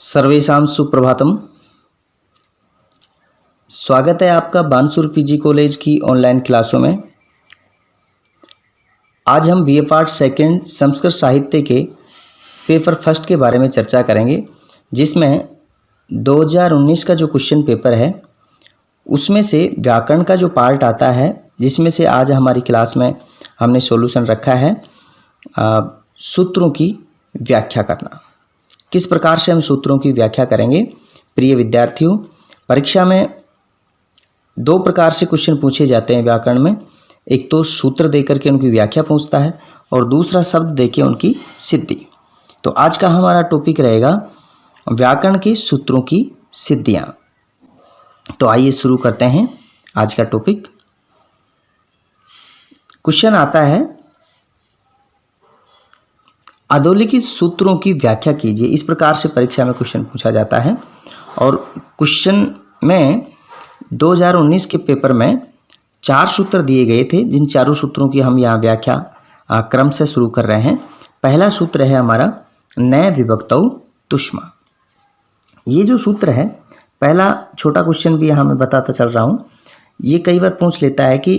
सर्वेषां सुप्रभातम। स्वागत है आपका बानसूर पीजी कॉलेज की ऑनलाइन क्लासों में। आज हम बीए पार्ट सेकंड संस्कृत साहित्य के पेपर फर्स्ट के बारे में चर्चा करेंगे, जिसमें 2019 का जो क्वेश्चन पेपर है उसमें से व्याकरण का जो पार्ट आता है, जिसमें से आज हमारी क्लास में हमने सॉल्यूशन रखा है सूत्रों की व्याख्या करना। किस प्रकार से हम सूत्रों की व्याख्या करेंगे। प्रिय विद्यार्थियों, परीक्षा में दो प्रकार से क्वेश्चन पूछे जाते हैं व्याकरण में। एक तो सूत्र देकर के उनकी व्याख्या पूछता है और दूसरा शब्द देके उनकी सिद्धि। तो आज का हमारा टॉपिक रहेगा व्याकरण के सूत्रों की सिद्धियां। तो आइए शुरू करते हैं आज का टॉपिक। क्वेश्चन आता है, अधोलिखित सूत्रों की व्याख्या कीजिए। इस प्रकार से परीक्षा में क्वेश्चन पूछा जाता है और क्वेश्चन में 2019 के पेपर में 4 सूत्र दिए गए थे, जिन चारों सूत्रों की हम यहाँ व्याख्या क्रम से शुरू कर रहे हैं। पहला सूत्र है हमारा नए विभक्तौ तुष्मा। ये जो सूत्र है, पहला छोटा क्वेश्चन भी यहाँ मैं बताता चल रहा हूँ। ये कई बार पूछ लेता है कि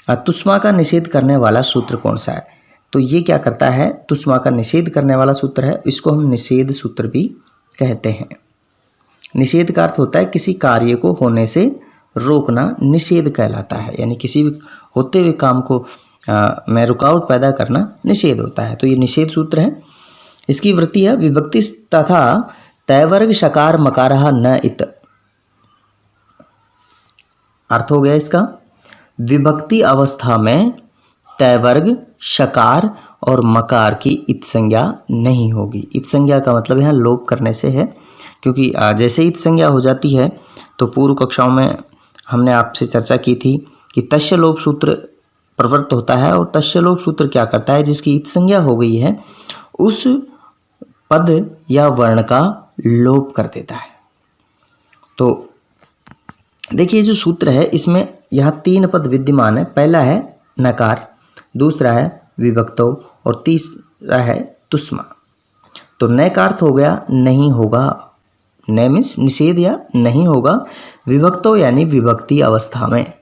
तुष्मा का निषेध करने वाला सूत्र कौन सा है। तो ये क्या करता है, तुष्मा का निषेध करने वाला सूत्र है, इसको हम निषेध सूत्र भी कहते हैं। निषेध का अर्थ होता है किसी कार्य को होने से रोकना, निषेध कहलाता है। यानी किसी भी होते हुए काम को में रुकावट पैदा करना निषेध होता है। तो ये निषेध सूत्र है। इसकी वृत्ति है विभक्ति तथा तैवर्ग शकार मकारः न इत। अर्थ हो गया इसका, विभक्ति अवस्था में तैवर्ग शकार और मकार की इत संज्ञा नहीं होगी। इत संज्ञा का मतलब यहाँ लोप करने से है, क्योंकि जैसे इत संज्ञा हो जाती है तो पूर्व कक्षाओं में हमने आपसे चर्चा की थी कि तस्य लोप सूत्र प्रवृत्त होता है। और तस्य लोप सूत्र क्या करता है, जिसकी इत संज्ञा हो गई है उस पद या वर्ण का लोप कर देता है। तो देखिए जो सूत्र है, इसमें यहाँ 3 पद विद्यमान है। पहला है नकार, दूसरा है विभक्तो और तीसरा है तुष्मा। तो नय का अर्थ हो गया नहीं होगा, नय मीन्स निषेध या नहीं होगा। विभक्तो यानी विभक्ति अवस्था में,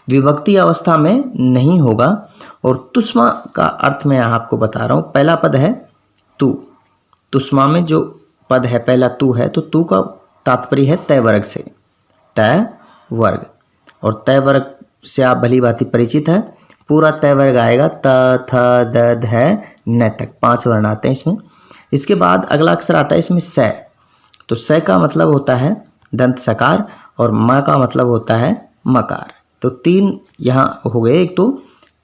विभक्ति अवस्था में नहीं होगा। और तुष्मा का अर्थ मैं आपको बता रहा हूँ। पहला पद है तू, तुष्मा में जो पद है पहला तू है, तो तू का तात्पर्य है तय वर्ग से, तय वर्ग। और तय वर्ग से आप भली भांति परिचित है। पूरा तय वर्ग आएगा त थ द ध न तक, 5 वर्ण आते हैं इसमें। इसके बाद अगला अक्षर आता है इसमें स। तो स का मतलब होता है दंत सकार और म का मतलब होता है मकार। तो 3 यहाँ हो गए, एक तो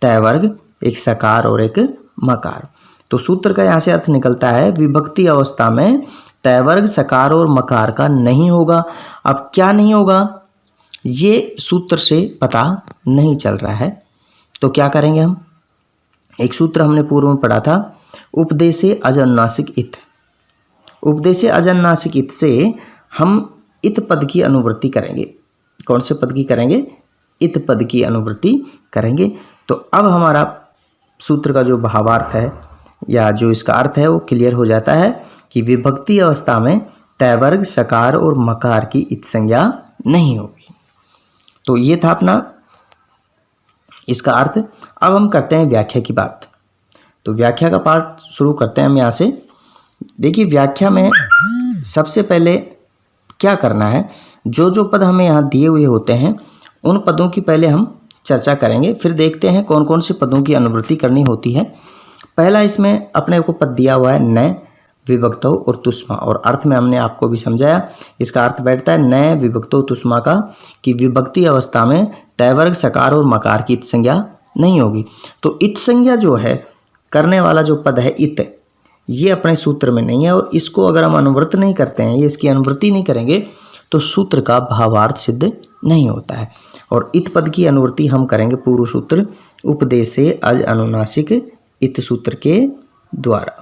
तय वर्ग, एक सकार और एक मकार। तो सूत्र का यहाँ से अर्थ निकलता है विभक्ति अवस्था में तय वर्ग सकार और मकार का नहीं होगा। अब क्या नहीं होगा ये सूत्र से पता नहीं चल रहा है, तो क्या करेंगे हम। एक सूत्र हमने पूर्व में पढ़ा था, उपदेशे अजनुनासिक इत। उपदेशे अजनुनासिक इत से हम इत पद की अनुवृत्ति करेंगे। कौन से पद की करेंगे, इत पद की अनुवृत्ति करेंगे। तो अब हमारा सूत्र का जो भावार्थ है या जो इसका अर्थ है वो क्लियर हो जाता है कि विभक्ति अवस्था में तय वर्ग सकार और मकार की इत संज्ञा नहीं होगी। तो ये था अपना इसका अर्थ। अब हम करते हैं व्याख्या की बात। तो व्याख्या का पार्ट शुरू करते हैं हम यहाँ से। देखिए व्याख्या में सबसे पहले क्या करना है, जो जो पद हमें यहाँ दिए हुए होते हैं उन पदों की पहले हम चर्चा करेंगे, फिर देखते हैं कौन कौन से पदों की अनुवृत्ति करनी होती है। पहला इसमें अपने को पद दिया हुआ है नय विभक्तो और तुष्मा, और अर्थ में हमने आपको भी समझाया। इसका अर्थ बैठता है नय विभक्तो तुष्मा का कि विभक्ति अवस्था में तय वर्ग सकार और मकार की इत संज्ञा नहीं होगी। तो इत संज्ञा जो है करने वाला जो पद है इत, ये अपने सूत्र में नहीं है। और इसको अगर हम अनुवृत्त नहीं करते हैं, ये इसकी अनुवृत्ति नहीं करेंगे, तो सूत्र का भावार्थ सिद्ध नहीं होता है। और इत पद की अनुवृत्ति हम करेंगे पूर्व सूत्र उपदेशे अज अनुनासिक इत सूत्र के द्वारा।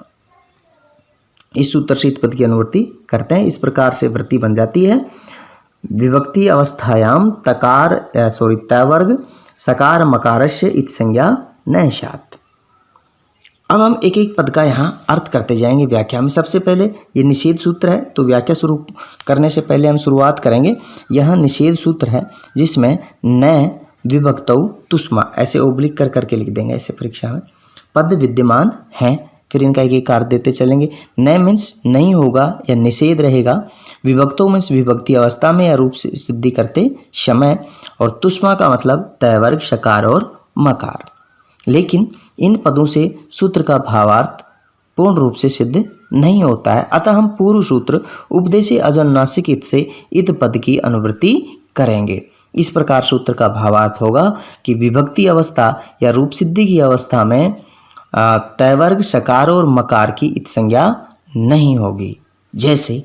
इस सूत्र से इत पद की अनुवृत्ति करते हैं। इस प्रकार से वृत्ति बन जाती है विभक्ति अवस्थायाम तय वर्ग सकार मकारस्य इत संज्ञा न स्यात्। अब हम एक एक पद का यहाँ अर्थ करते जाएंगे व्याख्या में। सबसे पहले ये निषेध सूत्र है, तो व्याख्या शुरू करने से पहले हम शुरुआत करेंगे। यह निषेध सूत्र है जिसमें न विभक्तौ तुष्मा ऐसे ओब्लिक कर करके लिख देंगे ऐसे परीक्षा में। पद विद्यमान हैं, फिर इनका एक एक अर्थ देते चलेंगे। न मीन्स नहीं होगा या निषेध रहेगा, विभक्तों मीन्स विभक्ति अवस्था में या रूप से सिद्धि करते समय, और तुष्मा का मतलब तयवर्ग शकार और मकार। लेकिन इन पदों से सूत्र का भावार्थ पूर्ण रूप से सिद्ध नहीं होता है, अतः हम पूर्व सूत्र उपदेशे अजनुनासिक इत से इत पद की अनुवृत्ति करेंगे। इस प्रकार सूत्र का भावार्थ होगा कि विभक्ति अवस्था या रूप सिद्धि की अवस्था में तयवर्ग शकार और मकार की इत संज्ञा नहीं होगी। जैसे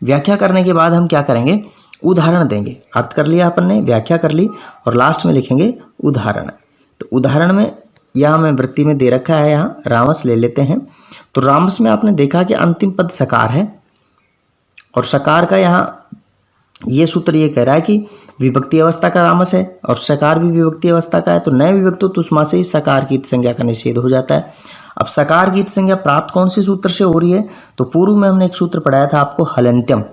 व्याख्या करने के बाद हम क्या करेंगे, उदाहरण देंगे। अर्थ कर लिया अपन ने, व्याख्या कर ली, और लास्ट में लिखेंगे उदाहरण। तो उदाहरण में यहाँ मैं वृत्ति में दे रखा है, यहाँ रामस ले लेते हैं। तो रामस में आपने देखा कि अंतिम पद सकार है, और सकार का यहाँ ये सूत्र ये कह रहा है कि विभक्ति अवस्था का रामस है और सकार भी विभक्ति अवस्था का है, तो नए विभक्तो तुष्मा से ही सकार की संज्ञा का निषेध हो जाता है। अब सकार की संज्ञा प्राप्त कौन से सूत्र से हो रही है, तो पूर्व में हमने एक सूत्र पढ़ाया था आपको, हलन्त्यम।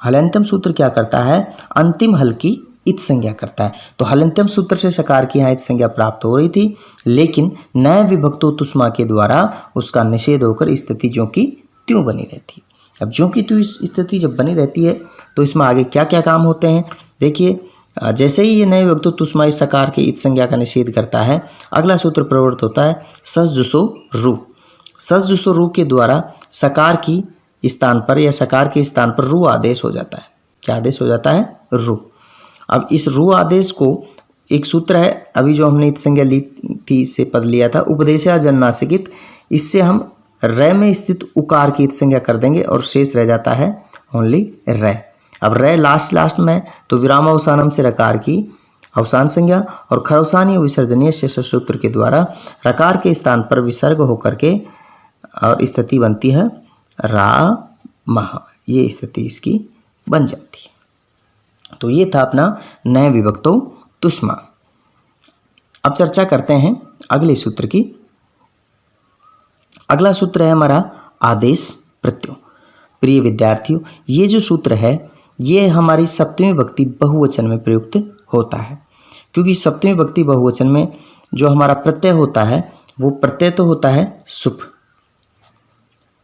हलन्त्यम सूत्र क्या करता है, अंतिम हल की इत संज्ञा करता है। तो हलन्त्यम सूत्र से सकार की यहाँ इत संज्ञा प्राप्त हो रही थी, लेकिन नए विभक्तो तुष्मा के द्वारा उसका निषेध होकर स्थिति ज्यों की त्यों बनी रहती है। अब ज्यों की त्यों स्थिति जब बनी रहती है तो इसमें आगे क्या क्या काम होते हैं, देखिए। जैसे ही ये नए विभक्तो तुष्मा इस सकार के इत संज्ञा का निषेध करता है, अगला सूत्र प्रवृत्त होता है सस जुसो रू। सस जुसो रू के द्वारा सकार की स्थान पर या सकार के स्थान पर रू आदेश हो जाता है। क्या आदेश हो जाता है, रू। अब इस रू आदेश को एक सूत्र है, अभी जो हमने इत संज्ञा ली थी इससे पद लिया था, उपदेशा जन्नासिकित, इससे हम रे में स्थित उकार की इत संज्ञा कर देंगे और शेष रह जाता है ओनली रे। अब रे लास्ट में, तो विराम अवसानम से रकार की अवसान संज्ञा और खरवसानी विसर्जनीय शेष सूत्र के द्वारा रकार के स्थान पर विसर्ग होकर के और स्थिति बनती है रा महा, ये स्थिति इसकी बन जाती है। तो ये था अपना नए विभक्तो तुष्मा। अब चर्चा करते हैं अगले सूत्र की। अगला सूत्र है हमारा आदेश प्रत्यय। प्रिय विद्यार्थियों, ये जो सूत्र है ये हमारी सप्तमी विभक्ति बहुवचन में प्रयुक्त होता है, क्योंकि सप्तमी विभक्ति बहुवचन में जो हमारा प्रत्यय होता है वो प्रत्यय तो होता है सुप,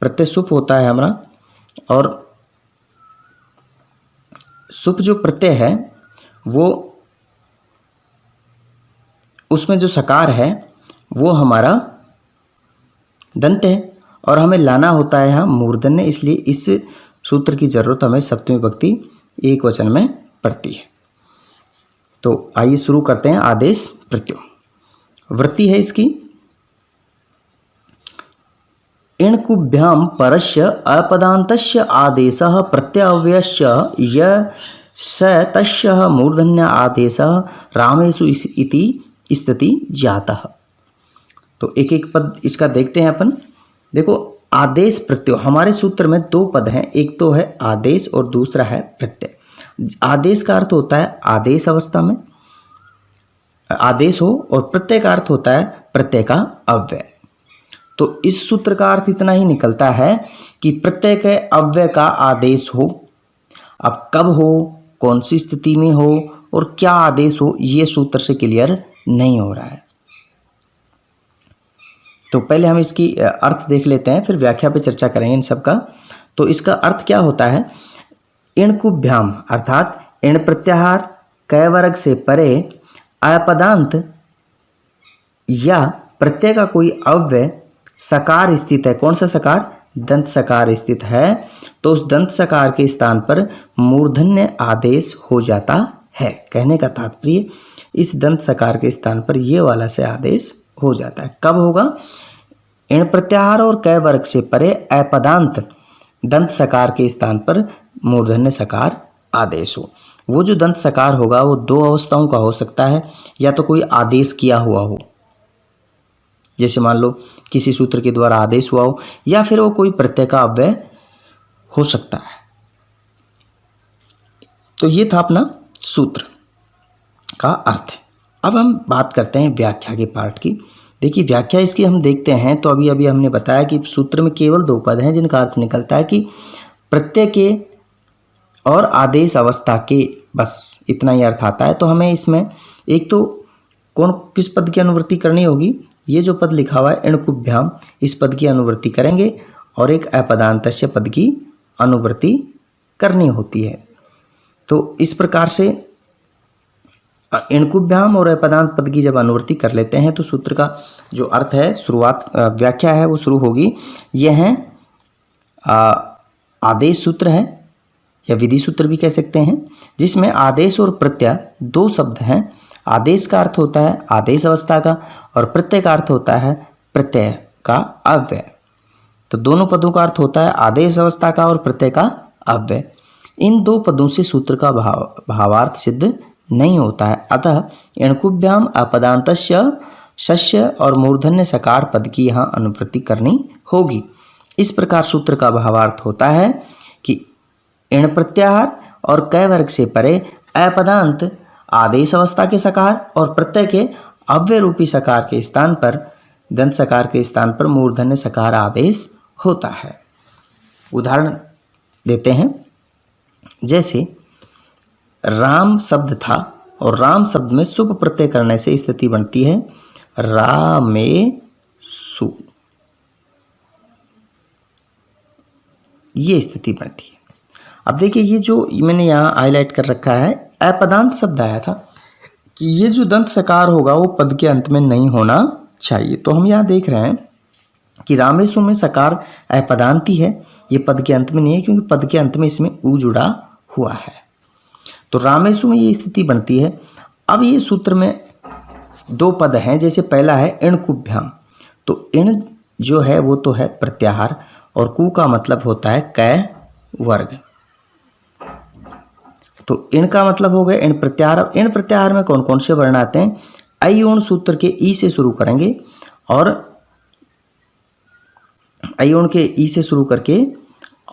प्रत्यय सुप होता है हमारा, और सुप जो प्रत्यय है वो उसमें जो सकार है वो हमारा दंत है, और हमें लाना होता है यहाँ मूर्धन्य, इसलिए इस सूत्र की जरूरत हमें सप्तमी विभक्ति एक वचन में पड़ती है। तो आइए शुरू करते हैं आदेश प्रत्यय। वृत्ति है इसकी, इणकुभ्याम परस्य अपदान्तस्य आदेशः प्रत्ययव्यस्य य स तस्य मूर्धन्य आदेशः रामेषु इति स्थिति जातः। तो एक एक पद इसका देखते हैं अपन। देखो, आदेश प्रत्यय हमारे सूत्र में दो पद हैं, एक तो है आदेश और दूसरा है प्रत्यय। आदेश का अर्थ होता है आदेश अवस्था में आदेश हो, और प्रत्यय का अर्थ होता है प्रत्यय का अव्यय। तो इस सूत्र का अर्थ इतना ही निकलता है कि प्रत्यय के अव्यय का आदेश हो। अब कब हो, कौन सी स्थिति में हो और क्या आदेश हो, ये सूत्र से क्लियर नहीं हो रहा है। तो पहले हम इसकी अर्थ देख लेते हैं, फिर व्याख्या पे चर्चा करेंगे इन सब का। तो इसका अर्थ क्या होता है, इणकुभ्याम अर्थात इण प्रत्याहार कै वर्ग से परे अपदांत या प्रत्यय का कोई अव्यय सकार स्थित है। कौन सा सकार, दंत सकार स्थित है, तो उस दंत सकार के स्थान पर मूर्धन्य आदेश हो जाता है। कहने का तात्पर्य, इस दंत सकार के स्थान पर ये वाला से आदेश हो जाता है। कब होगा, इण प्रत्याहार और कै वर्ग से परे अपदांत दंत सकार के स्थान पर मूर्धन्य सकार आदेश हो। वो जो दंत सकार होगा वो दो अवस्थाओं का हो सकता है, या तो कोई आदेश किया हुआ हो, जैसे मान लो किसी सूत्र के द्वारा आदेश हुआ हो, या फिर वो कोई प्रत्यय का अव्यय हो सकता है। तो ये था अपना सूत्र का अर्थ। अब हम बात करते हैं व्याख्या के पार्ट की। देखिए व्याख्या इसकी हम देखते हैं तो अभी हमने बताया कि सूत्र में केवल 2 पद हैं जिनका अर्थ निकलता है कि प्रत्यय के और आदेश अवस्था के, बस इतना ही अर्थ आता है। तो हमें इसमें एक तो किस पद की अनुवृत्ति करनी होगी, ये जो पद लिखा हुआ है इणकुभ्याम, इस पद की अनुवृत्ति करेंगे और एक अपदान्तस्य पद की अनुवृत्ति करनी होती है। तो इस प्रकार से इणकुभ्याम और अपदांत पद की जब अनुवृत्ति कर लेते हैं तो सूत्र का जो अर्थ है, व्याख्या है वो शुरू होगी। यह है आदेश सूत्र है या विधि सूत्र भी कह सकते हैं, जिसमें आदेश और प्रत्यय 2 शब्द हैं। आदेश का अर्थ होता है आदेश अवस्था का और प्रत्यय का अर्थ होता है प्रत्यय का अव्यय। तो दोनों पदों का अर्थ होता है आदेश अवस्था का और प्रत्यय का अव्यय। इन 2 पदों से सूत्र का भावार्थ सिद्ध नहीं होता है। अतः इणकुभ्याम अपदान्तस्य शस्य और मूर्धन्य सकार पद की यहाँ अनुवृत्ति करनी होगी। इस प्रकार सूत्र का भावार्थ होता है कि इण प्रत्याहार और कै वर्ग से परे अपदांत आदेश अवस्था के सकार और प्रत्यय के अव्यय रूपी सकार के स्थान पर, दंत सकार के स्थान पर मूर्धन्य सकार आदेश होता है। उदाहरण देते हैं, जैसे राम शब्द था और राम शब्द में सुप प्रत्यय करने से स्थिति बनती है रामेसु, ये स्थिति बनती है। अब देखिए ये जो मैंने यहाँ हाईलाइट कर रखा है, अपदांत शब्द आया था कि ये जो दंत सकार होगा वो पद के अंत में नहीं होना चाहिए। तो हम यहाँ देख रहे हैं कि रामेसु में सकार अपदांती है, ये पद के अंत में नहीं है क्योंकि पद के अंत में इसमें उ जुड़ा हुआ है। तो रामेसु में ये स्थिति बनती है। अब ये सूत्र में 2 पद हैं, जैसे पहला है इणकुभ्याम, तो इण जो है वो तो है प्रत्याहार और कु का मतलब होता है कै वर्ग। तो इण का मतलब हो गया इण प्रत्याहार। अब इण प्रत्याहार में कौन कौन से वर्ण आते हैं, अयोण सूत्र के ई से शुरू करेंगे और अयोण के ई से शुरू करके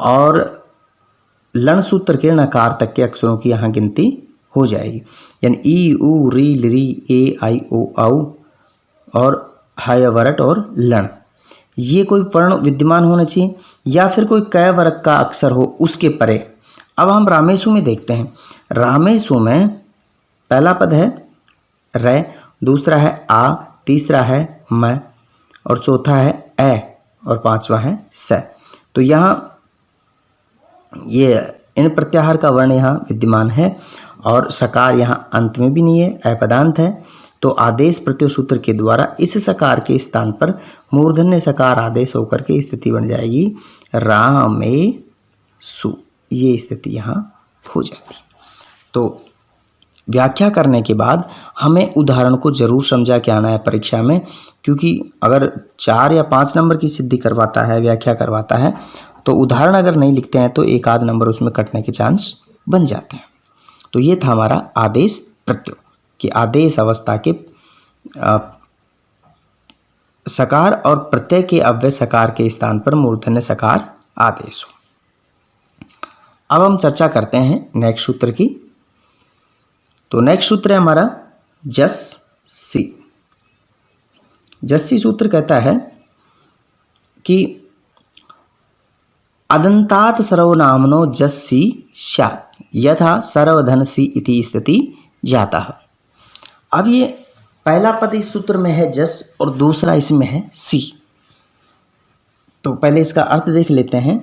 और लन सूत्र के नकार तक के अक्षरों की यहाँ गिनती हो जाएगी, यानी ई उ री ली ए आई ओ औ और हाय वरट और लन, ये कोई वर्ण विद्यमान होना चाहिए या फिर कोई कै वर्ग का अक्षर हो उसके परे। अब हम रामेसु में देखते हैं। रामेसु में पहला पद है रे, दूसरा है आ, तीसरा है म और चौथा है ए और 5वां है स। तो यहाँ ये इन प्रत्याहार का वर्ण यहाँ विद्यमान है और सकार यहाँ अंत में भी नहीं है, अपदांत है। तो आदेश प्रत्यय सूत्र के द्वारा इस सकार के स्थान पर मूर्धन्य सकार आदेश होकर के स्थिति बन जाएगी रामेसु, ये स्थिति यहाँ हो जाती है। तो व्याख्या करने के बाद हमें उदाहरण को जरूर समझा के आना है परीक्षा में, क्योंकि अगर 4 या 5 नंबर की सिद्धि करवाता है, व्याख्या करवाता है, तो उदाहरण अगर नहीं लिखते हैं तो 1 आध नंबर उसमें कटने के चांस बन जाते हैं। तो ये था हमारा आदेश प्रत्यय कि आदेश अवस्था के सकार और प्रत्यय के अव्यय सकार के स्थान पर मूर्धन्य सकार आदेश हो। अब हम चर्चा करते हैं नेक्स्ट सूत्र की। तो नेक्स्ट सूत्र है हमारा जस्सी। जस्सी सूत्र कहता है कि अदंतात सर्वनामनो जस्सी स्यात् यथा सर्वधनसी इति स्थिति जाता है। अब ये पहला पद इस सूत्र में है जस और दूसरा इसमें है सी। तो पहले इसका अर्थ देख लेते हैं।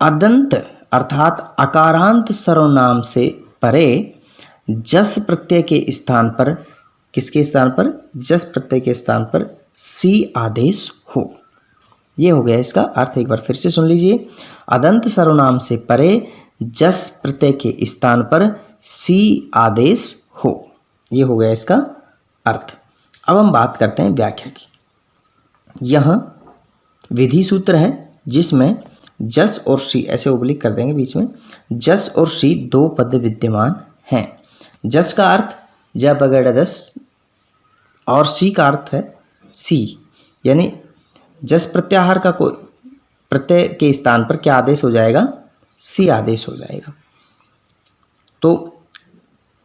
अदंत अर्थात अकारांत सर्वनाम से परे जस प्रत्यय के स्थान पर, किसके स्थान पर, जस प्रत्यय के स्थान पर सी आदेश हो। ये हो गया इसका अर्थ। एक बार फिर से सुन लीजिए। अदंत सर्वनाम से परे जस प्रत्यय के स्थान पर सी आदेश हो, ये हो गया इसका अर्थ। अब हम बात करते हैं व्याख्या की। यह विधि सूत्र है जिसमें जस और सी, ऐसे ओब्लिक कर देंगे बीच में, जस और सी 2 पद विद्यमान हैं। जस का अर्थ ज बगैर दस और सी का अर्थ है सी, यानी जस प्रत्याहार का कोई प्रत्यय के स्थान पर क्या आदेश हो जाएगा, सी आदेश हो जाएगा। तो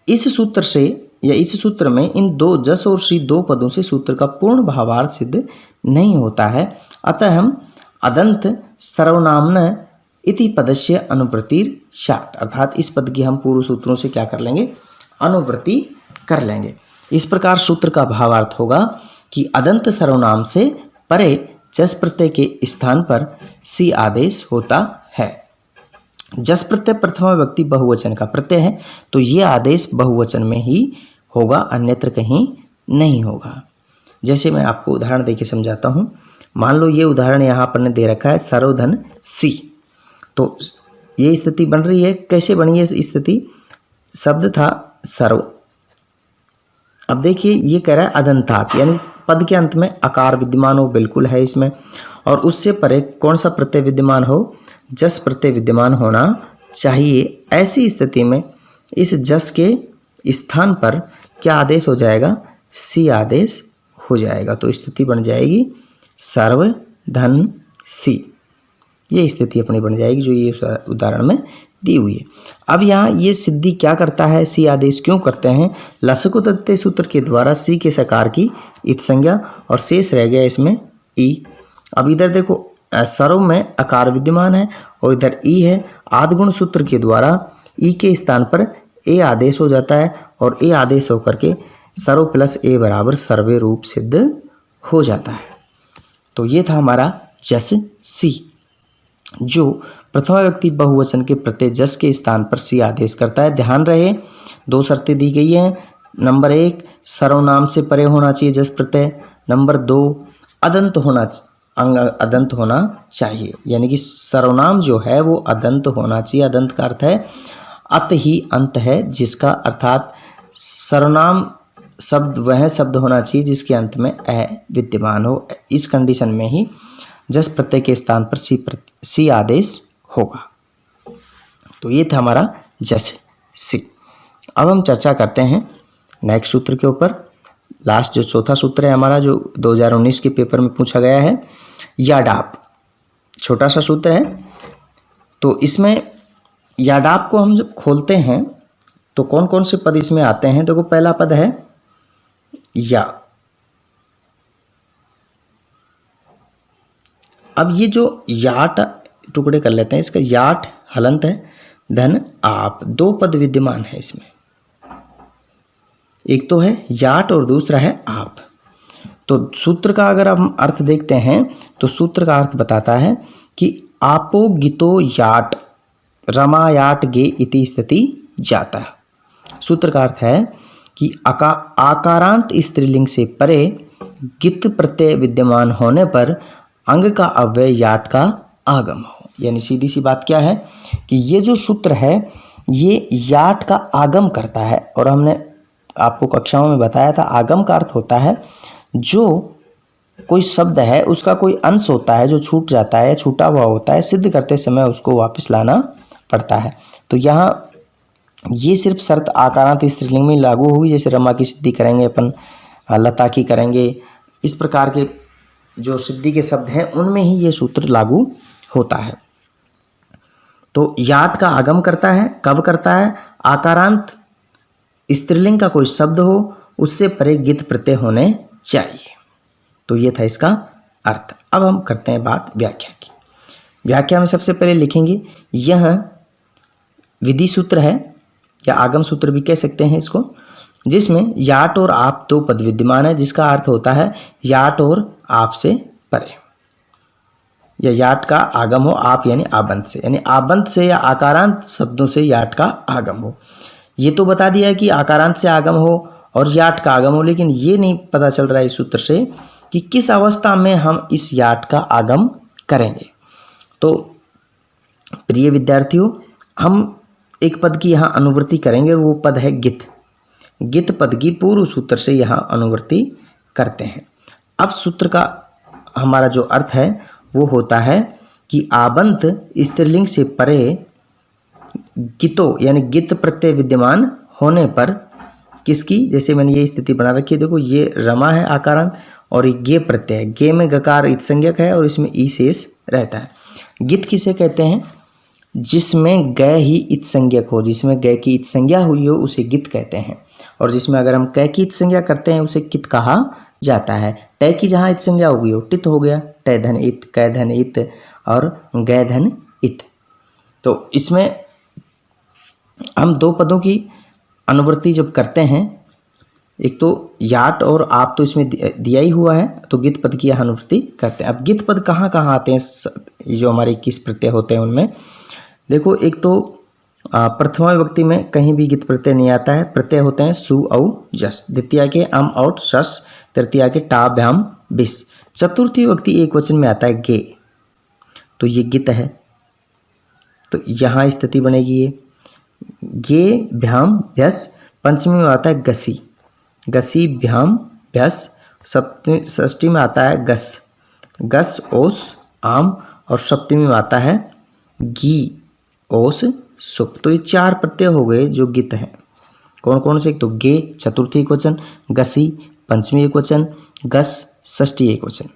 इस सूत्र से या इस सूत्र में इन दो जस और सी दो पदों से सूत्र का पूर्ण भावार्थ सिद्ध नहीं होता है। अतः हम अदंत सर्वनाम्न इति पदस्य अनुवृत्तिर स्यात्, अर्थात इस पद की हम पूर्व सूत्रों से क्या कर लेंगे, अनुवृत्ति कर लेंगे। इस प्रकार सूत्र का भावार्थ होगा कि अदंत सर्वनाम से परे जस प्रत्यय के स्थान पर सी आदेश होता है। जस प्रत्यय प्रथमा व्यक्ति बहुवचन का प्रत्यय है, तो ये आदेश बहुवचन में ही होगा, अन्यत्र कहीं नहीं होगा। जैसे मैं आपको उदाहरण देके समझाता हूँ। मान लो ये उदाहरण यहाँ पर ने दे रखा है सरोधन सी, तो ये स्थिति बन रही है। कैसे बनी है स्थिति, शब्द था सरो, अब देखिए ये कह रहा है अदंतात, यानी पद के अंत में आकार विद्यमान हो, बिल्कुल है इसमें, और उससे परे कौन सा प्रत्यय विद्यमान हो, जस प्रत्यय विद्यमान होना चाहिए। ऐसी स्थिति में इस जस के स्थान पर क्या आदेश हो जाएगा, सी आदेश हो जाएगा। तो स्थिति बन जाएगी सर्व धन सी, ये स्थिति अपनी बन जाएगी जो ये उदाहरण में दी हुई है। अब यहाँ ये सिद्धि क्या करता है, सी आदेश क्यों करते हैं, लसको तद्धित सूत्र के द्वारा सी के सकार की इत संज्ञा और शेष रह गया इसमें ई। अब इधर देखो सर्व में आकार विद्यमान है और इधर ई है, आद्गुण सूत्र के द्वारा ई के स्थान पर ए आदेश हो जाता है और ए आदेश होकर के सर्व प्लस ए बराबर सर्वे रूप सिद्ध हो जाता है। तो ये था हमारा जस सी, जो प्रथमा व्यक्ति बहुवचन के प्रत्यय जस के स्थान पर सी आदेश करता है। ध्यान रहे दो शर्तें दी गई हैं। नंबर 1 सर्वनाम से परे होना चाहिए जस प्रत्यय, नंबर 2 अदंत होना चाहिए, यानी कि सर्वनाम जो है वो अदंत होना चाहिए। अदंत का अर्थ है अत ही अंत है, जिसका अर्थात सर्वनाम शब्द वह शब्द होना चाहिए जिसके अंत में अ विद्यमान हो। इस कंडीशन में ही जस प्रत्यय के स्थान पर सी आदेश होगा। तो ये था हमारा जस सी। अब हम चर्चा करते हैं नेक्स्ट सूत्र के ऊपर। लास्ट जो चौथा सूत्र है हमारा, जो 2019 के पेपर में पूछा गया है, याडाप, छोटा सा सूत्र है। तो इसमें याडाप को हम जब खोलते हैं तो कौन कौन से पद इसमें आते हैं। देखो पहला पद है या। अब ये जो याट टुकड़े कर लेते हैं, इसका याट हलंत है, धन आप, दो पद विद्यमान है इसमें, एक तो है याट और दूसरा है आप। तो सूत्र का अगर हम अर्थ देखते हैं तो सूत्र का अर्थ बताता है कि आपो गितो याट रमायाट गे इति स्थिति जाता। सूत्र का अर्थ है कि आकारांत स्त्रीलिंग से परे गित प्रत्यय विद्यमान होने पर अंग का अव्यय याट का आगम हो। यानी सीधी सी बात क्या है कि ये जो सूत्र है ये याट का आगम करता है। और हमने आपको कक्षाओं में बताया था, आगम का अर्थ होता है जो कोई शब्द है उसका कोई अंश होता है जो छूट जाता है, छूटा हुआ होता है, सिद्ध करते समय उसको वापस लाना पड़ता है। तो यहाँ ये सिर्फ शर्त आकारांत स्त्रीलिंग में लागू होगी। जैसे रमा की सिद्धि करेंगे अपन, लता की करेंगे, इस प्रकार के जो सिद्धि के शब्द हैं उनमें ही ये सूत्र लागू होता है। तो याट का आगम करता है, कब करता है, आकारांत स्त्रीलिंग का कोई शब्द हो उससे परे गित प्रत्यय होने चाहिए। तो ये था इसका अर्थ। अब हम करते हैं बात व्याख्या की। व्याख्या में सबसे पहले लिखेंगे यह विधि सूत्र है या आगम सूत्र भी कह सकते हैं इसको, जिसमें याट और आप दो पद विद्यमान है, जिसका अर्थ होता है याट और आप से परे, या याट का आगम हो आप यानी आबंत से, यानी आबंत से या आकारांत शब्दों से याट का आगम हो। ये तो बता दिया है कि आकारांत से आगम हो और याट का आगम हो, लेकिन ये नहीं पता चल रहा है इस सूत्र से कि किस अवस्था में हम इस याट का आगम करेंगे। तो प्रिय विद्यार्थियों, हम एक पद की यहाँ अनुवृत्ति करेंगे और वो पद है गित। गित पद की पूर्व सूत्र से यहाँ अनुवृत्ति करते हैं। अब सूत्र का हमारा जो अर्थ है वो होता है कि आबंत स्त्रीलिंग से परे गितो यानी गित प्रत्यय विद्यमान होने पर किसकी, जैसे मैंने ये स्थिति बना रखी है, देखो ये रमा है आकारांत और ये गे प्रत्यय, गे में गकार इत संज्ञक है और इसमें ई शेष रहता है। गित किसे कहते हैं, जिसमें ग ही इत संज्ञक हो, जिसमें ग की इत संज्ञा हुई हो उसे गित कहते हैं। और जिसमें अगर हम कै की इत संज्ञा करते हैं उसे कित कहा जाता है। टै की जहाँ इत संज्ञा होगी वो टित हो गया, टै धन इत, कै धन इत और गै धन इत। तो इसमें हम दो पदों की अनुवृत्ति जब करते हैं, एक तो याट और आप तो इसमें दिया ही हुआ है, तो गित पद की अनुवृत्ति करते हैं। अब गित पद कहाँ कहाँ आते हैं, जो हमारे 21 प्रत्यय होते हैं उनमें देखो, एक तो प्रथमा विभक्ति में कहीं भी गित प्रत्यय नहीं आता है। प्रत्यय होते हैं सु औ जस, द्वितीय के अम औट सस, तृतीया के टा भ्याम बिस। चतुर्थी विभक्ति एक वचन में आता है गे, तो ये गित है। तो यहाँ स्थिति बनेगी ये गे भ्याम भ्यस। पंचमी में आता है गसी, गसी भ्याम भ्यस। सप्तमी षष्ठी में आता है गस, गस ओस आम। और सप्तमी में आता है गी ओस सुप। तो ये 4 प्रत्यय हो गए जो गित हैं। कौन कौन से, एक तो गे चतुर्थी एक वचन, गसी पंचमी एक वचन, गस षष्ठी एक वचन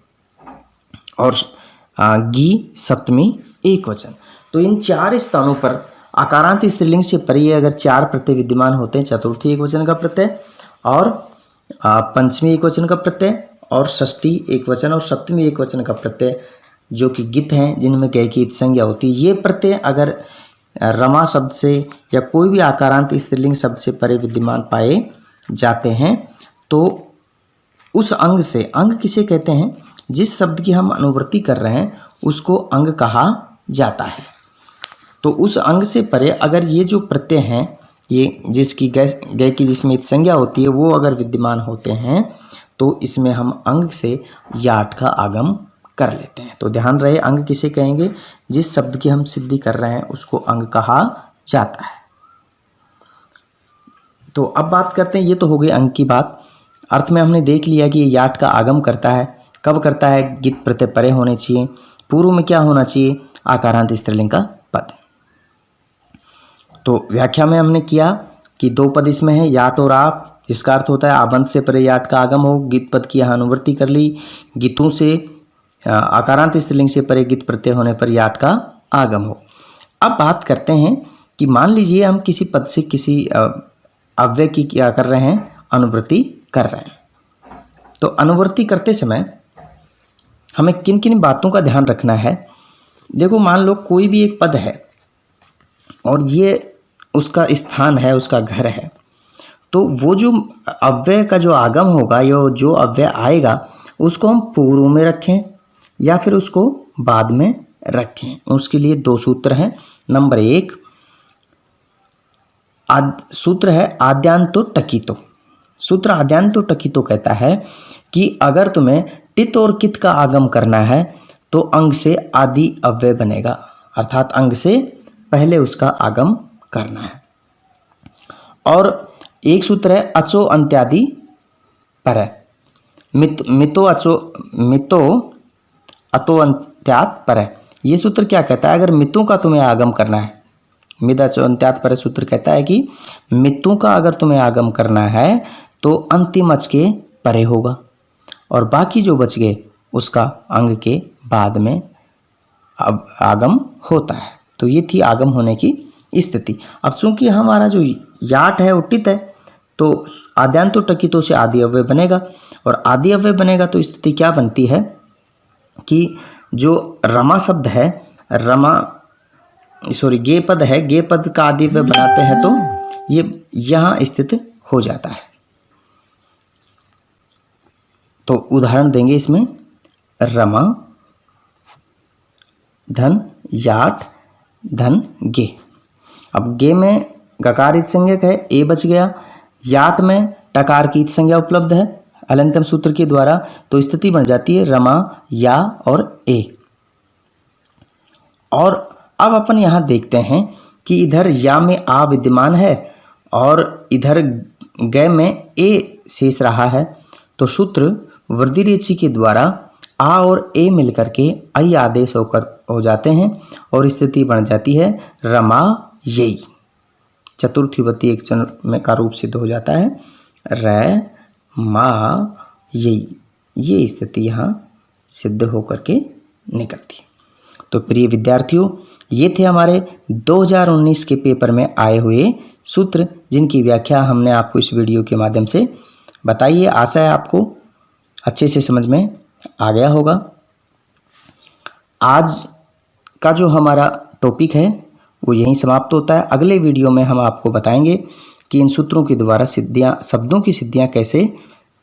और गी सप्तमी एक वचन। तो इन 4 स्थानों पर आकारांत स्त्रीलिंग से परे अगर 4 प्रत्यय विद्यमान होते हैं, चतुर्थी एक वचन का प्रत्यय और पंचमी एक वचन का प्रत्यय और षष्ठी एक वचन और सप्तमी एक वचन का प्रत्यय, जो कि गित हैं, जिनमें कै की इत संज्ञा होती है। ये प्रत्यय अगर रमा शब्द से या कोई भी आकारांत स्त्रीलिंग शब्द से परे विद्यमान पाए जाते हैं तो उस अंग से, अंग किसे कहते हैं, जिस शब्द की हम अनुवृत्ति कर रहे हैं उसको अंग कहा जाता है। तो उस अंग से परे अगर ये जो प्रत्यय हैं, ये जिसकी गै की जिसमें इत संज्ञा होती है, वो अगर विद्यमान होते हैं तो इसमें हम अंग से याट का आगम कर लेते हैं। तो ध्यान रहे, अंग किसे कहेंगे, जिस शब्द की हम सिद्धि कर रहे हैं उसको अंग कहा जाता है। तो अब बात करते हैं, ये तो हो गई अंग की बात। अर्थ में हमने देख लिया कि ये याट का आगम करता है। कब करता है, गित प्रत्यय परे होने चाहिए। पूर्व में क्या होना चाहिए, आकारांत स्त्रीलिंग का पद। तो व्याख्या में हमने किया कि 2 पद इसमें है, याट और आप, जिसका अर्थ होता है आबंध से परे याट का आगम हो। गित पद की यहाँ अनुवृत्ति कर ली। गितों से आकारांत स्त्रीलिंग से परे गित प्रत्यय होने पर याट का आगम हो। अब बात करते हैं कि मान लीजिए हम किसी पद से किसी अव्यय की क्या कर रहे हैं, अनुवृत्ति कर रहे हैं। तो अनुवृत्ति करते समय हमें किन किन बातों का ध्यान रखना है। देखो, मान लो कोई भी एक पद है और ये उसका स्थान है, उसका घर है, तो वो जो अव्यय का जो आगम होगा या जो अव्यय आएगा उसको हम पूर्व में रखें या फिर उसको बाद में रखें। उसके लिए 2 सूत्र हैं। नंबर 1 सूत्र है आद्यांतो टकितो। सूत्र आद्यांतो टकितो कहता है कि अगर तुम्हें टित और कित का आगम करना है तो अंग से आदि अव्यय बनेगा, अर्थात अंग से पहले उसका आगम करना है। और एक सूत्र है अचो अंत्यादि पर, मितो अतो अंत्यात पर। ये सूत्र क्या कहता है, अगर मितों का तुम्हें आगम करना है, मिद अचो अंत्यात पर सूत्र कहता है कि मितों का अगर तुम्हें आगम करना है तो अंतिम अच के परे होगा और बाकी जो बच गए उसका अंग के बाद में आगम होता है। तो ये थी आगम होने की स्थिति। अब चूंकि हमारा जो याट है उट्टित है तो आद्यांतो टकितो से आदि अव्यय बनेगा और आदि अव्यय बनेगा तो स्थिति क्या बनती है कि जो रमा शब्द है, गे पद है, गे पद का आदि अव्यय बनाते हैं तो ये यहाँ स्थित हो जाता है। तो उदाहरण देंगे इसमें, रमा धन याट धन गे। अब गे में गकार इत संज्ञक है, ए बच गया। याट में टकार की इत संज्ञा उपलब्ध है अलंतम सूत्र के द्वारा, तो स्थिति बन जाती है रमा या और ए। और अब अपन यहाँ देखते हैं कि इधर या में आ विद्यमान है और इधर ग में ए शेष रहा है। तो सूत्र वृद्धि रेचि के द्वारा आ और ए मिलकर के आई आदेश हो जाते हैं और स्थिति बन जाती है रमा यई। चतुर्थी विभक्ति एक वचन में का रूप सिद्ध हो जाता है र मा यई। ये स्थिति यहाँ सिद्ध होकर के निकलती है। तो प्रिय विद्यार्थियों, ये थे हमारे 2019 के पेपर में आए हुए सूत्र जिनकी व्याख्या हमने आपको इस वीडियो के माध्यम से बताई है। आशा है आपको अच्छे से समझ में आ गया होगा। आज का जो हमारा टॉपिक है वो यहीं समाप्त होता है। अगले वीडियो में हम आपको बताएंगे कि इन सूत्रों के द्वारा शब्दों की सिद्धियां कैसे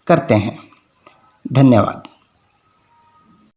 करते हैं। धन्यवाद।